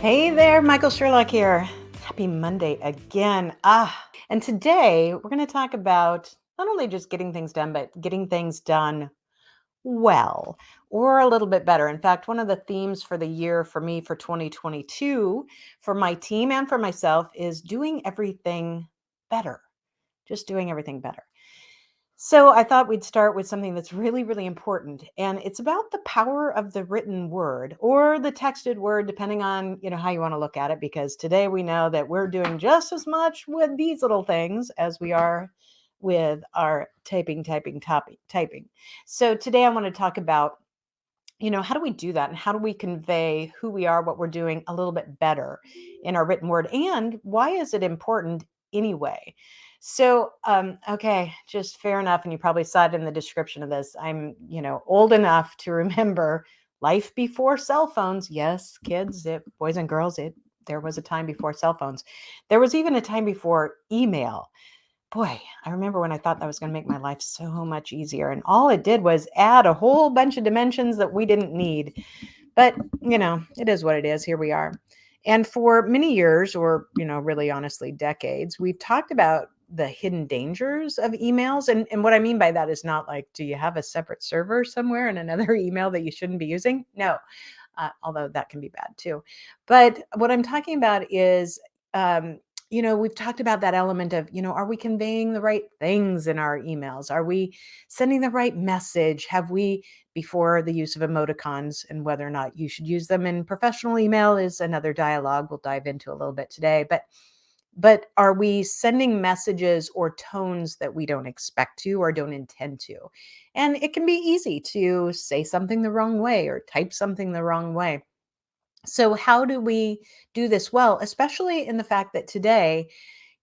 Hey there, Michael Sherlock here. Happy Monday again. And today we're going to talk about not only just getting things done, but getting things done well or a little bit better. In fact, one of the themes for the year for me for 2022, for my team and for myself, is doing everything better, just doing everything better. So I thought we'd start with something that's really, really important, and it's about the power of the written word or the texted word, depending on how you want to look at it. Because today we know that we're doing just as much with these little things as we are with our typing. So today I want to talk about how do we do that and how do we convey who we are, what we're doing a little bit better in our written word, and why is it important anyway? So, okay, just fair enough. And you probably saw it in the description of this. I'm, old enough to remember life before cell phones. Yes, kids, boys and girls, there was a time before cell phones. There was even a time before email. Boy, I remember when I thought that was going to make my life so much easier. And all it did was add a whole bunch of dimensions that we didn't need. But, it is what it is. Here we are. And for many years, or, really honestly, decades, we've talked about the hidden dangers of emails. And what I mean by that is not like, do you have a separate server somewhere and another email that you shouldn't be using? No, although that can be bad too. But what I'm talking about is, we've talked about that element of, are we conveying the right things in our emails? Are we sending the right message? Have we, before the use of emoticons and whether or not you should use them in professional email is another dialogue we'll dive into a little bit today. But are we sending messages or tones that we don't expect to or don't intend to? And it can be easy to say something the wrong way or type something the wrong way. So, how do we do this well, especially in the fact that today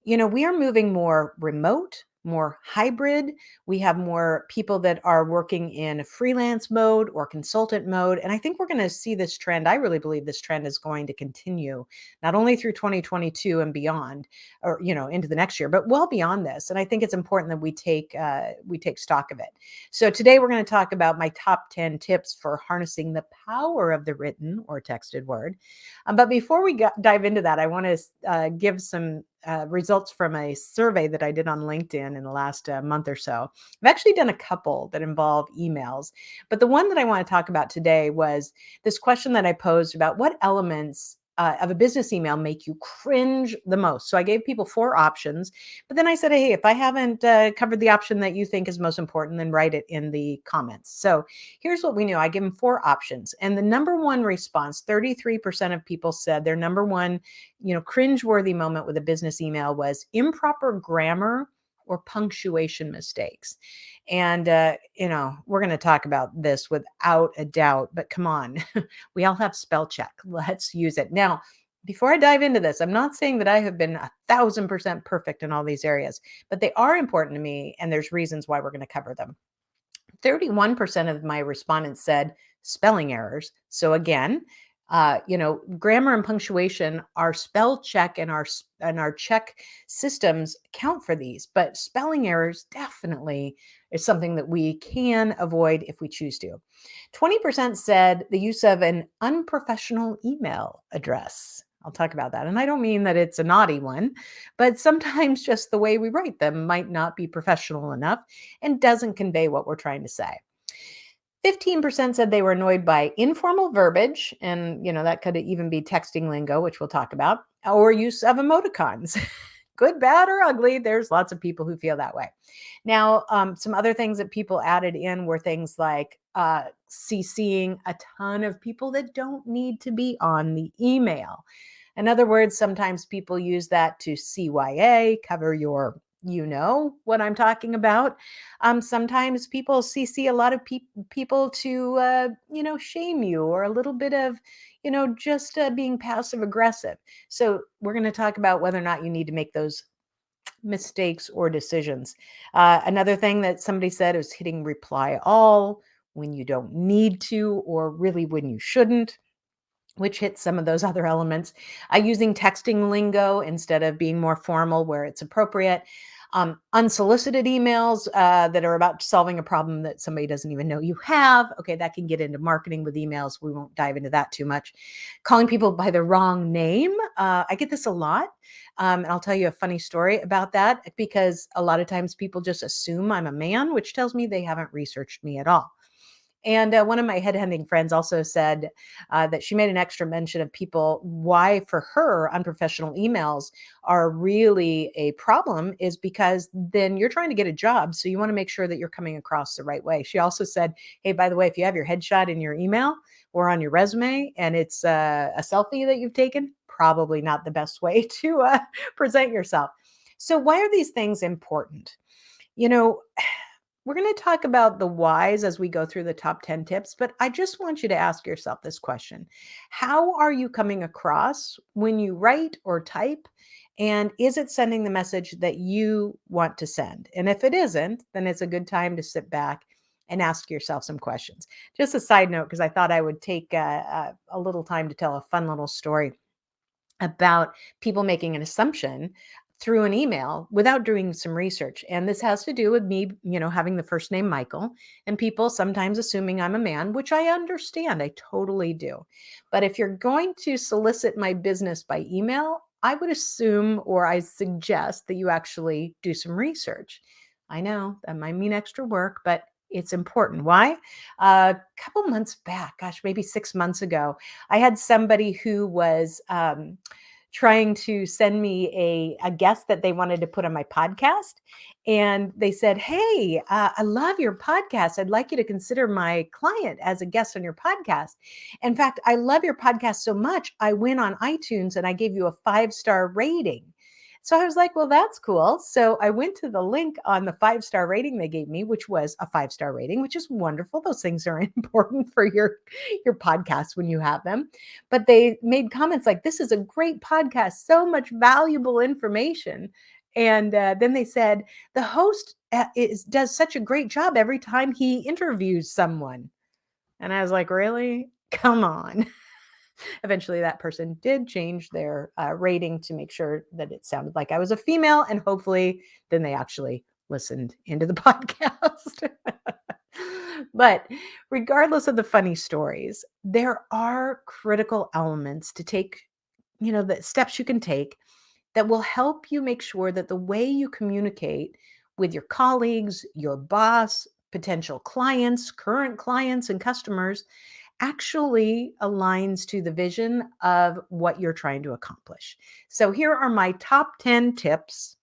we are moving more remote, more hybrid. We have more people that are working in freelance mode or consultant mode. And I think we're going to see this trend. I really believe this trend is going to continue not only through 2022 and beyond, or into the next year, but well beyond this. And I think it's important that we take stock of it. So today we're going to talk about my top 10 tips for harnessing the power of the written or texted word. But before we dive into that, I want to give some results from a survey that I did on LinkedIn in the last month or so. I've actually done a couple that involve emails, but the one that I want to talk about today was this question that I posed about what elements of a business email make you cringe the most. So I gave people 4 options, but then I said, hey, if I haven't covered the option that you think is most important, then write it in the comments. So here's what we knew. I give them 4 options. And the number one response, 33% of people said their number one, cringeworthy moment with a business email was improper grammar or punctuation mistakes. And, we're going to talk about this without a doubt, but come on, we all have spell check. Let's use it. Now, before I dive into this, I'm not saying that I have been 1,000% perfect in all these areas, but they are important to me. And there's reasons why we're going to cover them. 31% of my respondents said spelling errors. So again, grammar and punctuation, our spell check and our check systems count for these, but spelling errors definitely is something that we can avoid if we choose to. 20% said the use of an unprofessional email address. I'll talk about that. And I don't mean that it's a naughty one, but sometimes just the way we write them might not be professional enough and doesn't convey what we're trying to say. 15% said they were annoyed by informal verbiage, and that could even be texting lingo, which we'll talk about, or use of emoticons. Good, bad, or ugly. There's lots of people who feel that way. Now, some other things that people added in were things like CCing a ton of people that don't need to be on the email. In other words, sometimes people use that to CYA, cover your, what I'm talking about. Sometimes people CC a lot of people to, shame you, or a little bit of, just being passive aggressive. So we're going to talk about whether or not you need to make those mistakes or decisions. Another thing that somebody said is hitting reply all when you don't need to, or really when you shouldn't, which hits some of those other elements. Using texting lingo instead of being more formal where it's appropriate. Unsolicited emails that are about solving a problem that somebody doesn't even know you have. Okay, that can get into marketing with emails. We won't dive into that too much. Calling people by the wrong name. I get this a lot. And I'll tell you a funny story about that because a lot of times people just assume I'm a man, which tells me they haven't researched me at all. And one of my headhunting friends also said that she made an extra mention of people why, for her, unprofessional emails are really a problem is because then you're trying to get a job. So you want to make sure that you're coming across the right way. She also said, hey, by the way, if you have your headshot in your email or on your resume and it's a selfie that you've taken, probably not the best way to present yourself. So, why are these things important? You know, we're going to talk about the whys as we go through the top 10 tips, but I just want you to ask yourself this question. How are you coming across when you write or type? And is it sending the message that you want to send? And if it isn't, then it's a good time to sit back and ask yourself some questions. Just a side note, because I thought I would take a little time to tell a fun little story about people making an assumption through an email without doing some research. And this has to do with me, having the first name Michael and people sometimes assuming I'm a man, which I understand. I totally do. But if you're going to solicit my business by email, I would assume or I suggest that you actually do some research. I know that might mean extra work, but it's important. Why? A couple months back, gosh, maybe 6 months ago, I had somebody who was trying to send me a guest that they wanted to put on my podcast. And they said, hey, I love your podcast. I'd like you to consider my client as a guest on your podcast. In fact, I love your podcast so much. I went on iTunes and I gave you a 5-star rating. So I was like, well, that's cool. So I went to the link on the 5-star rating they gave me, which was a 5-star rating, which is wonderful. Those things are important for your podcast when you have them. But they made comments like, this is a great podcast, so much valuable information. And then they said, the host does such a great job every time he interviews someone. And I was like, really? Come on. Eventually, that person did change their rating to make sure that it sounded like I was a female. And hopefully, then they actually listened into the podcast. But regardless of the funny stories, there are critical elements to take, the steps you can take that will help you make sure that the way you communicate with your colleagues, your boss, potential clients, current clients, and customers actually aligns to the vision of what you're trying to accomplish. So, here are my top 10 tips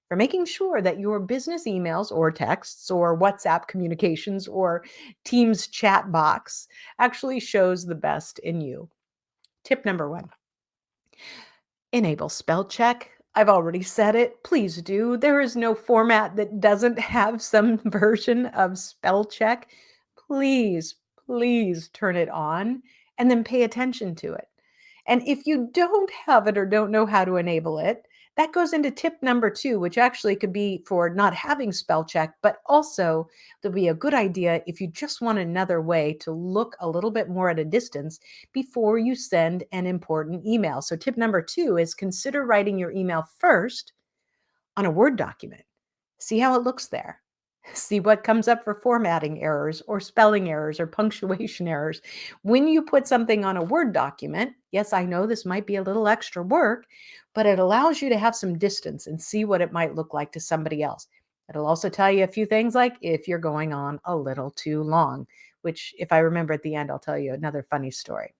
for making sure that your business emails or texts or WhatsApp communications or Teams chat box actually shows the best in you. Tip number one, enable spell check. I've already said it. Please do. There is no format that doesn't have some version of spell check. Please, please turn it on and then pay attention to it. And if you don't have it or don't know how to enable it, that goes into tip number 2, which actually could be for not having spell check, but also there'll be a good idea if you just want another way to look a little bit more at a distance before you send an important email. So tip number 2 is consider writing your email first on a Word document. See how it looks there. See what comes up for formatting errors or spelling errors or punctuation errors. When you put something on a Word document, yes, I know this might be a little extra work, but it allows you to have some distance and see what it might look like to somebody else. It'll also tell you a few things like if you're going on a little too long, which, if I remember at the end, I'll tell you another funny story.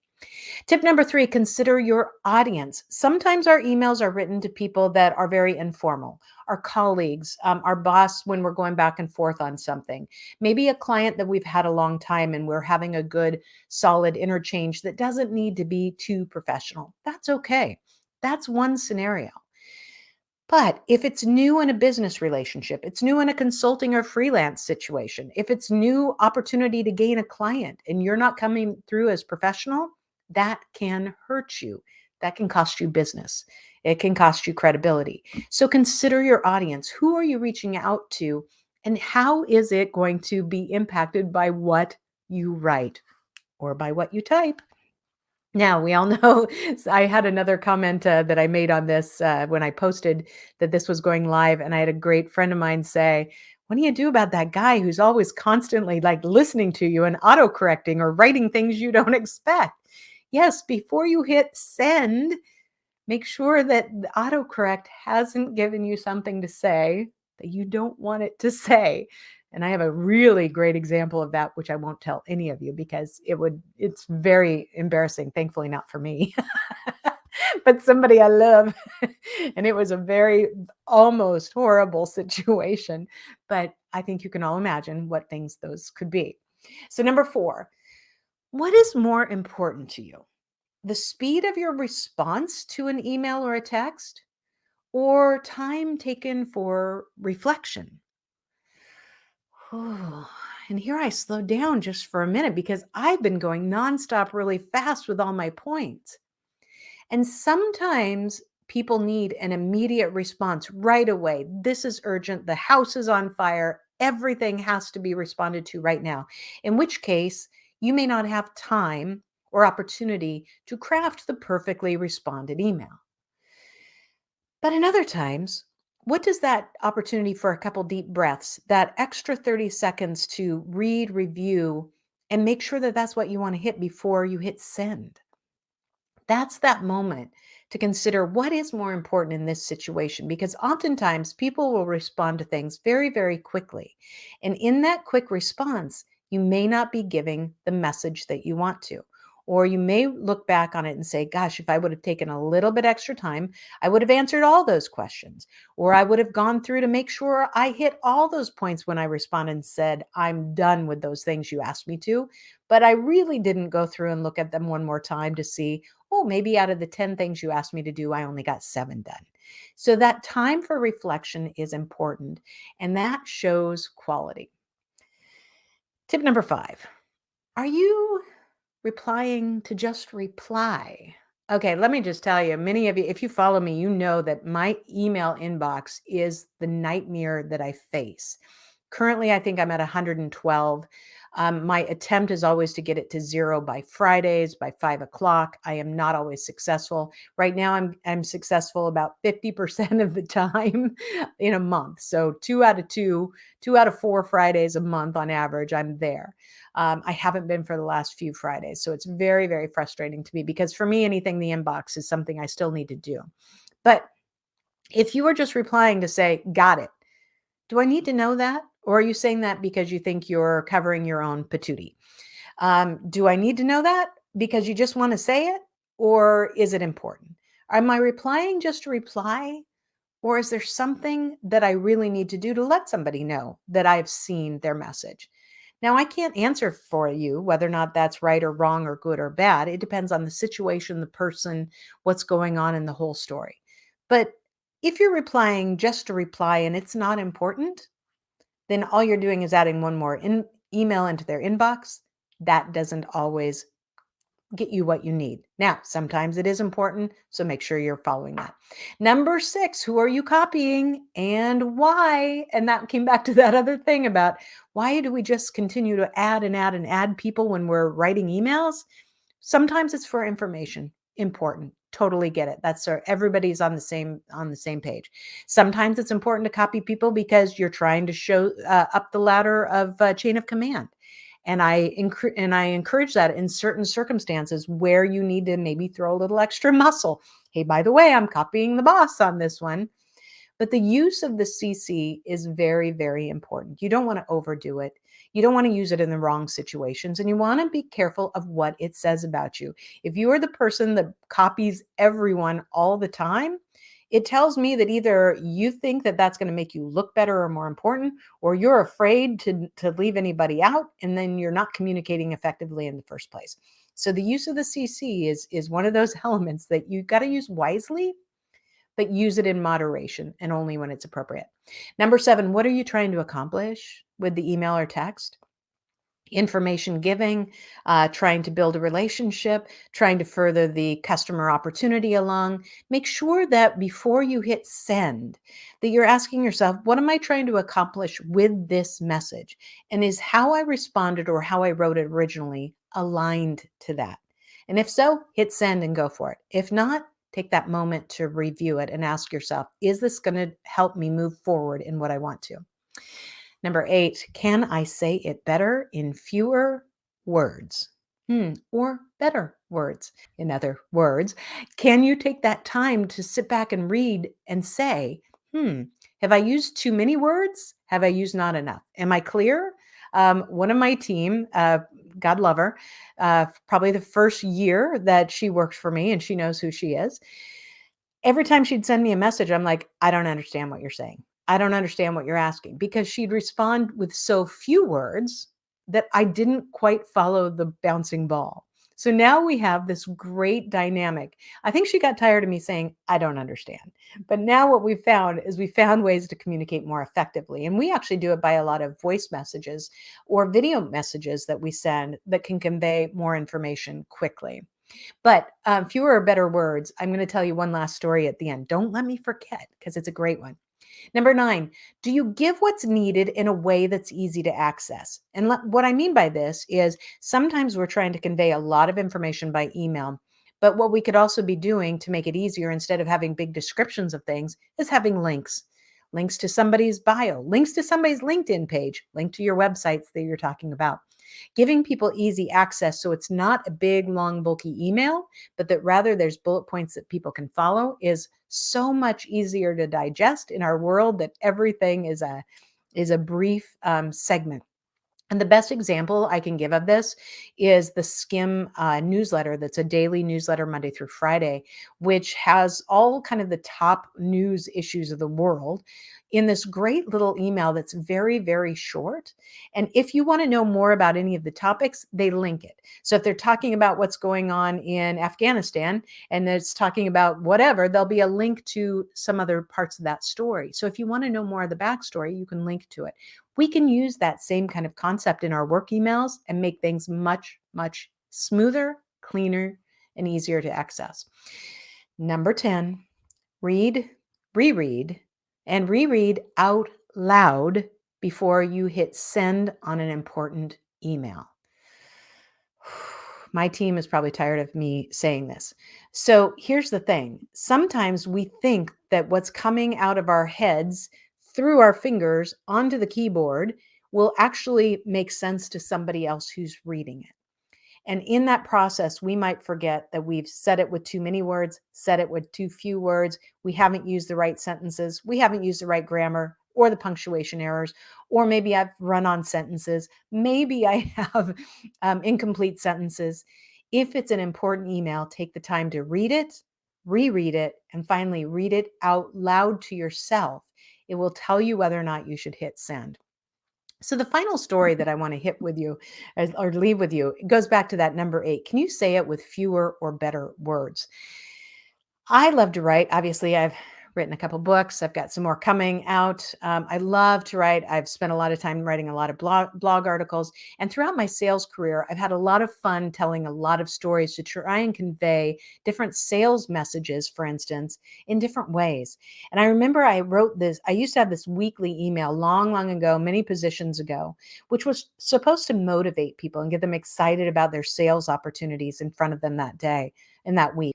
Tip number 3, consider your audience. Sometimes our emails are written to people that are very informal, our colleagues, our boss when we're going back and forth on something, maybe a client that we've had a long time and we're having a good, solid interchange that doesn't need to be too professional. That's okay. That's one scenario. But if it's new in a business relationship, it's new in a consulting or freelance situation, if it's new opportunity to gain a client and you're not coming through as professional, that can hurt you. That can cost you business. It can cost you credibility. So consider your audience. Who are you reaching out to? And how is it going to be impacted by what you write or by what you type? Now, we all know I had another comment that I made on this when I posted that this was going live, and I had a great friend of mine say, "What do you do about that guy who's always constantly like listening to you and autocorrecting or writing things you don't expect?" Yes, before you hit send, make sure that the autocorrect hasn't given you something to say that you don't want it to say. And I have a really great example of that, which I won't tell any of you because it's very embarrassing. Thankfully, not for me, but somebody I love. And it was a very almost horrible situation. But I think you can all imagine what things those could be. So, number four, what is more important to you? The speed of your response to an email or a text, or time taken for reflection? Oh, and here I slowed down just for a minute because I've been going nonstop really fast with all my points. And sometimes people need an immediate response right away. This is urgent. The house is on fire. Everything has to be responded to right now. In which case, you may not have time or opportunity to craft the perfectly responded email. But in other times, what does that opportunity for a couple deep breaths, that extra 30 seconds to read, review, and make sure that that's what you want to hit before you hit send? That's that moment to consider what is more important in this situation because oftentimes people will respond to things very, very quickly. And in that quick response, you may not be giving the message that you want to. Or you may look back on it and say, gosh, if I would have taken a little bit extra time, I would have answered all those questions. Or I would have gone through to make sure I hit all those points when I responded and said, I'm done with those things you asked me to. But I really didn't go through and look at them one more time to see, oh, maybe out of the 10 things you asked me to do, I only got 7 done. So that time for reflection is important, and that shows quality. Tip number 5. Are you replying to just reply? Okay, let me just tell you, many of you, if you follow me, you know that my email inbox is the nightmare that I face. Currently, I think I'm at 112. My attempt is always to get it to 0 by Fridays, by 5 o'clock. I am not always successful. Right now, I'm successful about 50% of the time in a month. So 2 out of 4 Fridays a month on average, I'm there. I haven't been for the last few Fridays. So it's very, very frustrating to me because for me, anything in the inbox is something I still need to do. But if you are just replying to say, got it, do I need to know that? Or are you saying that because you think you're covering your own patootie? Do I need to know that because you just want to say it? Or is it important? Am I replying just to reply? Or is there something that I really need to do to let somebody know that I've seen their message? Now, I can't answer for you whether or not that's right or wrong or good or bad. It depends on the situation, the person, what's going on in the whole story. But if you're replying just to reply and it's not important, then all you're doing is adding one more email into their inbox. That doesn't always get you what you need. Now, sometimes it is important, so make sure you're following that. Number 6, who are you copying and why? And that came back to that other thing about why do we just continue to add and add and add people when we're writing emails? Sometimes it's for information. Important. Totally get it. That's everybody's on the same page. Sometimes it's important to copy people because you're trying to show up the ladder of chain of command. And I encourage that in certain circumstances where you need to maybe throw a little extra muscle. Hey, by the way, I'm copying the boss on this one. But the use of the CC is very, very important. You don't want to overdo it. You don't want to use it in the wrong situations, and you want to be careful of what it says about you. If you are the person that copies everyone all the time, it tells me that either you think that that's going to make you look better or more important, or you're afraid to leave anybody out, and then you're not communicating effectively in the first place. So the use of the CC is one of those elements that you got to use wisely, but use it in moderation and only when it's appropriate. Number 7, what are you trying to accomplish with the email or text? Information giving, trying to build a relationship, trying to further the customer opportunity along. Make sure that before you hit send, that you're asking yourself, what am I trying to accomplish with this message? And is how I responded or how I wrote it originally aligned to that? And if so, hit send and go for it. If not, take that moment to review it and ask yourself, is this going to help me move forward in what I want to? Number 8, can I say it better in fewer words? Or better words. In other words, can you take that time to sit back and read and say, have I used too many words? Have I used not enough? Am I clear? One of my team, God love her, probably the first year that she worked for me, and she knows who she is, every time she'd send me a message, I'm like, "I don't understand what you're saying. I don't understand what you're asking," because she'd respond with so few words that I didn't quite follow the bouncing ball. So now we have this great dynamic. I think she got tired of me saying, "I don't understand." But now what we found is we found ways to communicate more effectively. And we actually do it by a lot of voice messages or video messages that we send that can convey more information quickly. But, fewer or better words, I'm gonna tell you one last story at the end. Don't let me forget because it's a great one. Number 9, do you give what's needed in a way that's easy to access? And what I mean by this is sometimes we're trying to convey a lot of information by email, but what we could also be doing to make it easier instead of having big descriptions of things is having links. Links to somebody's bio, links to somebody's LinkedIn page, link to your websites that you're talking about. Giving people easy access so it's not a big, long, bulky email, but that rather there's bullet points that people can follow is so much easier to digest in our world that everything is a brief segment. And the best example I can give of this is the Skim newsletter. That's a daily newsletter Monday through Friday, which has all kind of the top news issues of the world in this great little email that's very, very short. And if you want to know more about any of the topics, they link it. So if they're talking about what's going on in Afghanistan and it's talking about whatever, there'll be a link to some other parts of that story. So if you want to know more of the backstory, you can link to it. We can use that same kind of concept in our work emails and make things much, much smoother, cleaner, and easier to access. Number 10, read, reread, and reread out loud before you hit send on an important email. My team is probably tired of me saying this. So here's the thing. Sometimes we think that what's coming out of our heads through our fingers onto the keyboard will actually make sense to somebody else who's reading it. And in that process, we might forget that we've said it with too many words, said it with too few words. We haven't used the right sentences. We haven't used the right grammar or the punctuation errors. Or maybe I've run on sentences. Maybe I have incomplete sentences. If it's an important email, take the time to read it, reread it, and finally read it out loud to yourself. It will tell you whether or not you should hit send. So the final story that I want to hit with you or leave with you goes back to that number 8. Can you say it with fewer or better words? I love to write. Obviously, I've written a couple books. I've got some more coming out. I love to write. I've spent a lot of time writing a lot of blog articles. And throughout my sales career, I've had a lot of fun telling a lot of stories to try and convey different sales messages, for instance, in different ways. And I remember I wrote this, I used to have this weekly email long, long ago, many positions ago, which was supposed to motivate people and get them excited about their sales opportunities in front of them that day, in that week.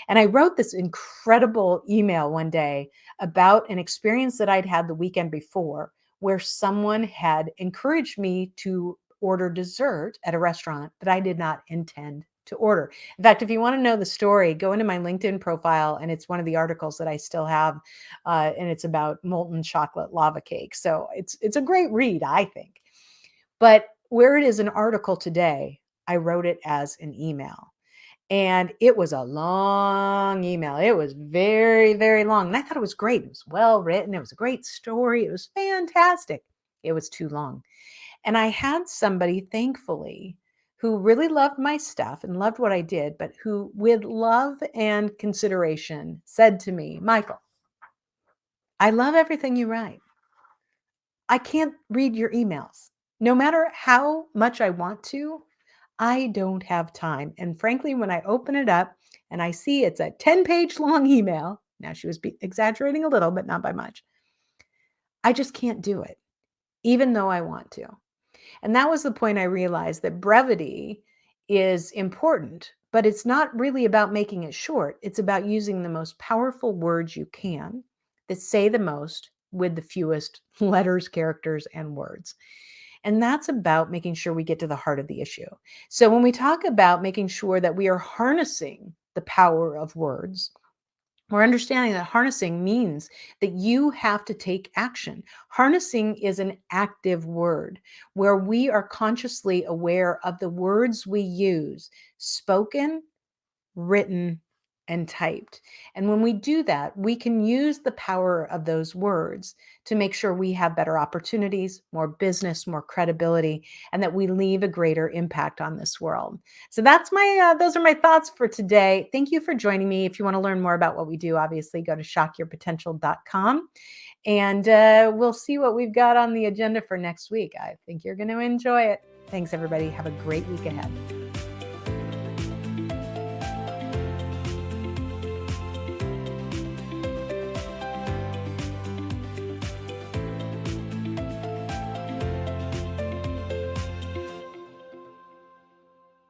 And I wrote this incredible email one day about an experience that I'd had the weekend before where someone had encouraged me to order dessert at a restaurant that I did not intend to order. In fact, if you want to know the story, go into my LinkedIn profile, and it's one of the articles that I still have, and it's about molten chocolate lava cake. So it's a great read, I think. But where it is an article today, I wrote it as an email. And it was a long email. It was very, very long. And I thought it was great. It was well written. It was a great story. It was fantastic. It was too long. And I had somebody, thankfully, who really loved my stuff and loved what I did, but who, with love and consideration, said to me, Michael, I love everything you write. I can't read your emails. No matter how much I want to, I don't have time. And frankly, when I open it up and I see it's a 10-page long email, now she was exaggerating a little, but not by much, I just can't do it, even though I want to. And that was the point I realized that brevity is important, but it's not really about making it short. It's about using the most powerful words you can that say the most with the fewest letters, characters, and words. And that's about making sure we get to the heart of the issue. So when we talk about making sure that we are harnessing the power of words, we're understanding that harnessing means that you have to take action. Harnessing is an active word where we are consciously aware of the words we use, spoken, written, and typed. And when we do that, we can use the power of those words to make sure we have better opportunities, more business, more credibility, and that we leave a greater impact on this world. So that's those are my thoughts for today. Thank you for joining me. If you want to learn more about what we do, obviously go to shockyourpotential.com, and we'll see what we've got on the agenda for next week. I think you're going to enjoy it. Thanks, everybody. Have a great week ahead.